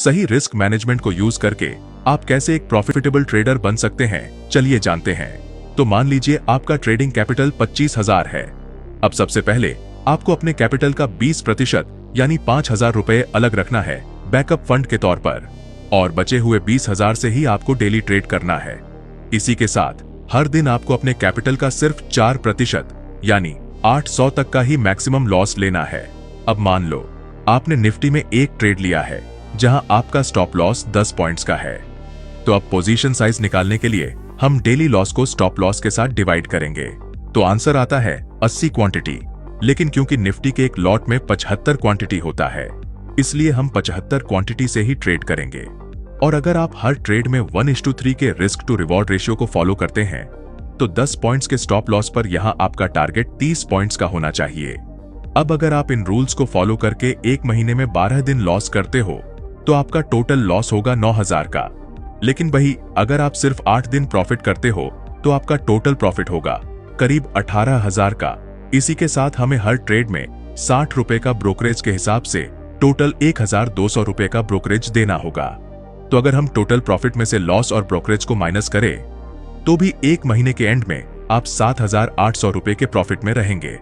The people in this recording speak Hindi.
सही रिस्क मैनेजमेंट को यूज करके आप कैसे एक प्रॉफिटेबल ट्रेडर बन सकते हैं, चलिए जानते हैं। तो मान लीजिए आपका ट्रेडिंग कैपिटल 25,000 है। अब सबसे पहले आपको अपने कैपिटल का 20% यानी 5,000 रुपए अलग रखना है बैकअप फंड के तौर पर, और बचे हुए 20,000 से ही आपको डेली ट्रेड करना है। इसी के साथ हर दिन आपको अपने कैपिटल का सिर्फ 4% यानी 800 तक का ही मैक्सिमम लॉस लेना है। अब मान लो आपने निफ्टी में एक ट्रेड लिया है जहां आपका स्टॉप लॉस 10 पॉइंट्स का है, तो अब पोजीशन साइज निकालने के लिए हम डेली लॉस को स्टॉप लॉस के साथ डिवाइड करेंगे। तो आंसर आता है 80 क्वांटिटी। लेकिन क्योंकि निफ्टी के एक लॉट में 75 क्वांटिटी होता है, इसलिए हम 75 क्वांटिटी से ही ट्रेड करेंगे। और अगर आप हर ट्रेड में 1:3 के रिस्क टू रिवॉर्ड रेशियो को फॉलो करते हैं तो 10 पॉइंट्स के स्टॉप लॉस पर यहां आपका टारगेट 30 पॉइंट्स का होना चाहिए। अब अगर आप इन रूल्स को फॉलो करके एक महीने में 12 दिन लॉस करते हो तो आपका टोटल लॉस होगा 9,000 का। लेकिन वही अगर आप सिर्फ 8 दिन प्रॉफिट करते हो तो आपका टोटल प्रॉफिट होगा करीब 18,000 का। इसी के साथ हमें हर ट्रेड में 60 रुपए का ब्रोकरेज के हिसाब से टोटल 1,200 रुपए का ब्रोकरेज देना होगा। तो अगर हम टोटल प्रॉफिट में से लॉस और ब्रोकरेज को माइनस करें तो भी एक महीने के एंड में आप 7,800 रुपए के प्रॉफिट में रहेंगे।